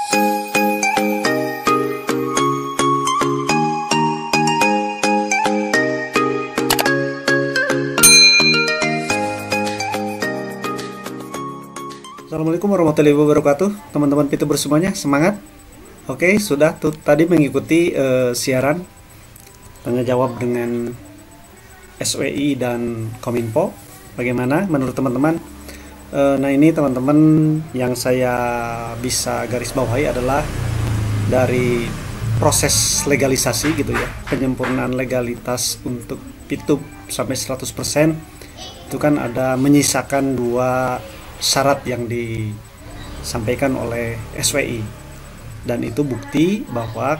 Assalamualaikum warahmatullahi wabarakatuh, teman-teman Pitubers semuanya, semangat. Oke, sudah tadi mengikuti siaran tanya jawab dengan SWI dan Kominfo. Bagaimana menurut teman-teman? Nah, ini teman-teman yang saya bisa garis bawahi adalah dari proses legalisasi gitu ya, penyempurnaan legalitas untuk Pitub sampai 100%. Itu kan ada menyisakan dua syarat yang disampaikan oleh SWI, dan itu bukti bahwa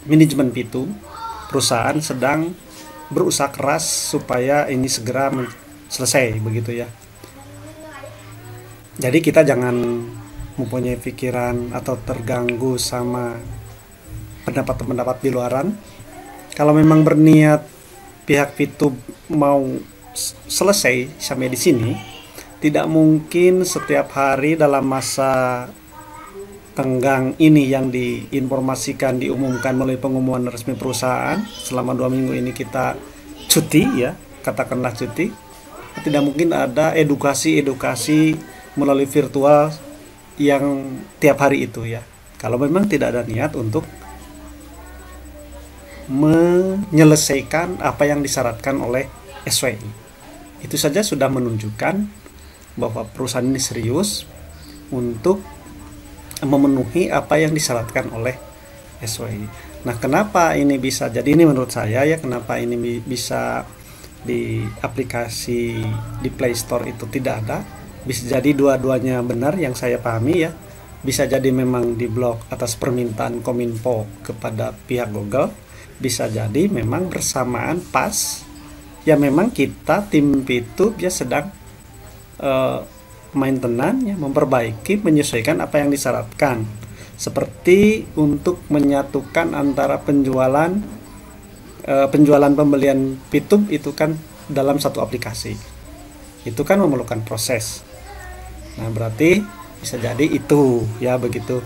manajemen Pitub perusahaan sedang berusaha keras supaya ini segera selesai begitu ya. Jadi kita jangan mempunyai pikiran atau terganggu sama pendapat-pendapat di luaran. Kalau memang berniat pihak Pitub mau selesai sampai di sini, tidak mungkin setiap hari dalam masa tenggang ini yang diinformasikan, diumumkan melalui pengumuman resmi perusahaan selama 2 minggu ini kita cuti ya, katakanlah cuti. Tidak mungkin ada edukasi melalui virtual yang tiap hari itu ya, kalau memang tidak ada niat untuk menyelesaikan apa yang disyaratkan oleh SWI. Itu saja sudah menunjukkan bahwa perusahaan ini serius untuk memenuhi apa yang disyaratkan oleh SWI. Nah, kenapa ini bisa jadi, ini menurut saya ya, kenapa ini bisa di aplikasi di Play Store itu tidak ada? Bisa jadi dua-duanya benar yang saya pahami ya. Bisa jadi memang diblok atas permintaan Kominfo kepada pihak Google. Bisa jadi memang bersamaan pas ya, memang kita tim Pitub ya sedang maintenance ya, memperbaiki, menyesuaikan apa yang disyaratkan, seperti untuk menyatukan antara penjualan pembelian Pitub itu kan dalam satu aplikasi, itu kan memerlukan proses. Nah, berarti bisa jadi itu ya begitu.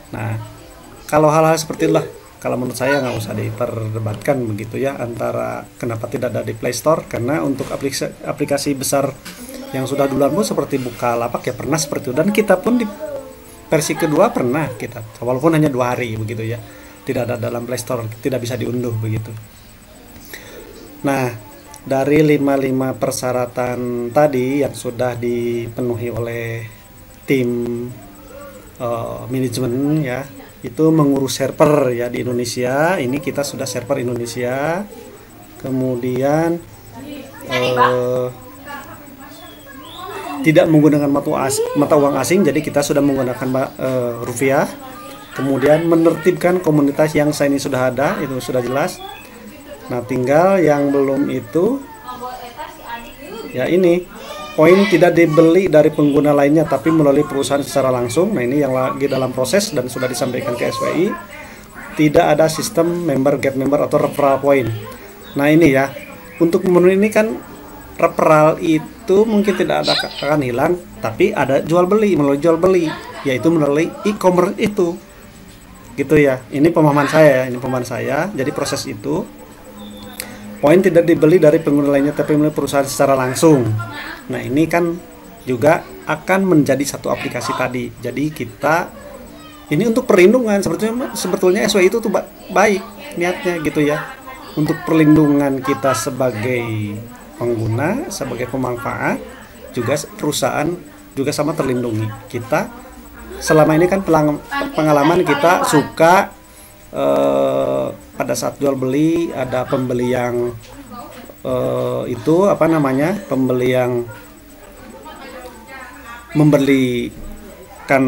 Nah, kalau hal-hal seperti itulah, kalau menurut saya nggak usah diperdebatkan begitu ya, antara kenapa tidak ada di Play Store, karena untuk aplikasi besar yang sudah duluan pun seperti Bukalapak ya pernah seperti itu, dan kita pun di versi kedua pernah kita, walaupun hanya 2 hari begitu ya, tidak ada dalam Play Store, tidak bisa diunduh begitu. Nah, dari 55 persyaratan tadi yang sudah dipenuhi oleh tim manajemen ya, itu mengurus server ya di Indonesia. Ini kita sudah server Indonesia, kemudian tidak menggunakan mata uang asing, jadi kita sudah menggunakan rupiah. Kemudian menertibkan komunitas yang ini sudah ada, itu sudah jelas. Nah, tinggal yang belum itu ya, ini poin tidak dibeli dari pengguna lainnya tapi melalui perusahaan secara langsung. Nah, ini yang lagi dalam proses dan sudah disampaikan ke SWI. Tidak ada sistem member, get member atau referral point. Nah, ini ya, untuk memenuhi ini kan referral itu mungkin tidak ada, akan hilang, tapi ada jual beli, melalui jual beli, yaitu melalui e-commerce itu gitu ya. Ini pemahaman saya, jadi proses itu poin tidak dibeli dari pengguna lainnya tapi melalui perusahaan secara langsung. Nah, ini kan juga akan menjadi satu aplikasi tadi. Jadi kita ini untuk perlindungan, sebetulnya SWI itu tuh baik niatnya gitu ya, untuk perlindungan kita sebagai pengguna, sebagai pemanfaat, juga perusahaan juga sama terlindungi. Kita selama ini kan pengalaman kita suka pada saat jual beli ada pembeli yang pembeli yang membelikan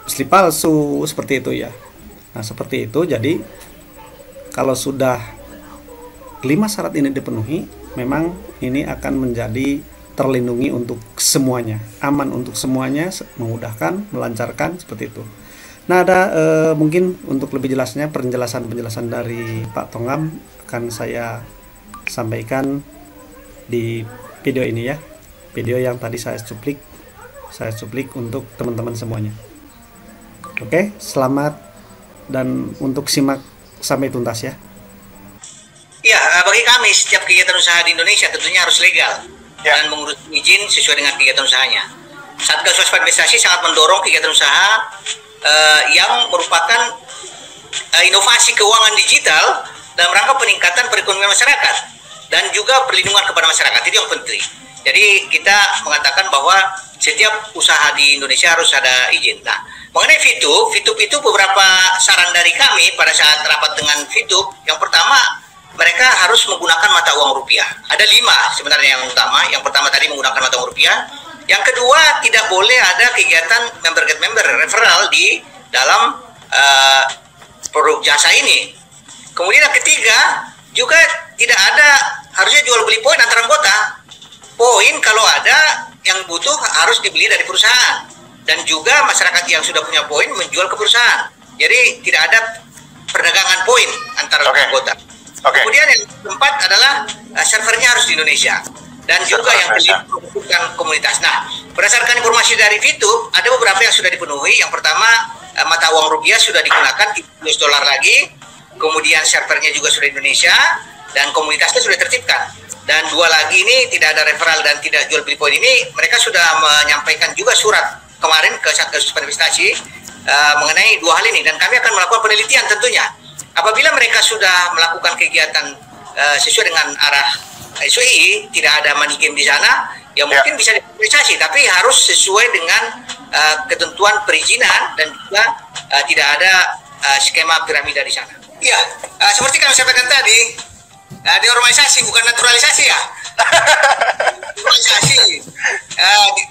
slip palsu seperti itu ya. Nah, seperti itu. Jadi kalau sudah 5 syarat ini dipenuhi, memang ini akan menjadi terlindungi untuk semuanya, aman untuk semuanya, memudahkan, melancarkan seperti itu. Nah, ada mungkin untuk lebih jelasnya penjelasan dari Pak Tongam akan saya sampaikan di video ini ya, video yang tadi saya cuplik saya cuplik untuk teman-teman semuanya. Oke, selamat dan untuk simak sampai tuntas ya. Ya, bagi kami setiap kegiatan usaha di Indonesia tentunya harus legal dan mengurus izin sesuai dengan kegiatan usahanya. Satgas Waspada Investasi sangat mendorong kegiatan usaha yang merupakan inovasi keuangan digital dalam rangka peningkatan perekonomian masyarakat dan juga perlindungan kepada masyarakat. Itu yang penting. Jadi kita mengatakan bahwa setiap usaha di Indonesia harus ada izin. Nah, mengenai FITUB itu beberapa saran dari kami pada saat rapat dengan FITUB. Yang pertama, mereka harus menggunakan mata uang rupiah. Ada 5 sebenarnya yang utama. Yang pertama tadi menggunakan mata uang rupiah. Yang kedua, tidak boleh ada kegiatan member get member referral di dalam produk jasa ini. Kemudian yang ketiga, juga tidak ada harusnya jual beli poin antar anggota. Poin kalau ada yang butuh harus dibeli dari perusahaan. Dan juga masyarakat yang sudah punya poin menjual ke perusahaan. Jadi tidak ada perdagangan poin antar anggota. Kemudian yang keempat adalah servernya harus di Indonesia dan juga yang kelima membutuhkan komunitas. Nah, berdasarkan informasi dari FITUB ada beberapa yang sudah dipenuhi. Yang pertama, mata uang rupiah sudah digunakan $30 lagi, kemudian servernya juga sudah di Indonesia dan komunitasnya sudah tertibkan. Dan 2 lagi ini tidak ada referral dan tidak jual beli poin ini, mereka sudah menyampaikan juga surat kemarin ke Satgas Waspada Investasi mengenai 2 hal ini dan kami akan melakukan penelitian tentunya. Apabila mereka sudah melakukan kegiatan sesuai dengan arah SWI, tidak ada money game di sana, ya mungkin bisa direalisasi, tapi harus sesuai dengan ketentuan perizinan dan juga tidak ada skema piramida di sana. Iya, seperti kami sampaikan tadi, denormalisasi bukan naturalisasi ya.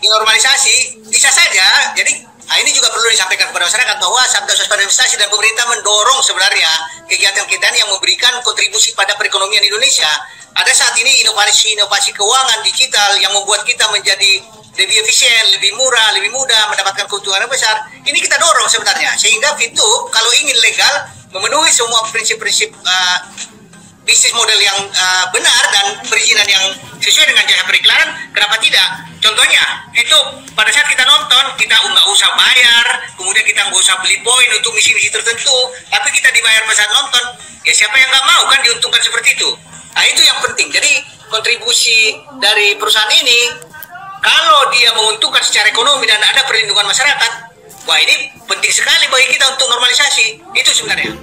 Denormalisasi bisa saja, jadi ini juga perlu disampaikan kepada masyarakat bahwa Satgas Waspada Investasi dan pemerintah mendorong sebenarnya kegiatan-kegiatan yang memberikan kontribusi pada perekonomian Indonesia. Ada saat ini inovasi keuangan digital yang membuat kita menjadi lebih efisien, lebih murah, lebih mudah, mendapatkan keuntungan yang besar. Ini kita dorong sebenarnya, sehingga FITUB kalau ingin legal memenuhi semua prinsip-prinsip bisnis model yang benar dan perizinan yang sesuai dengan jasa periklanan, kenapa tidak? Contohnya, itu pada saat kita nonton, kita nggak usah bayar, kemudian kita nggak usah beli poin untuk misi-misi tertentu, tapi kita dibayar pada saat nonton, ya siapa yang nggak mau kan diuntungkan seperti itu? Nah itu yang penting, jadi kontribusi dari perusahaan ini, kalau dia menguntungkan secara ekonomi dan ada perlindungan masyarakat, wah ini penting sekali bagi kita untuk normalisasi, itu sebenarnya.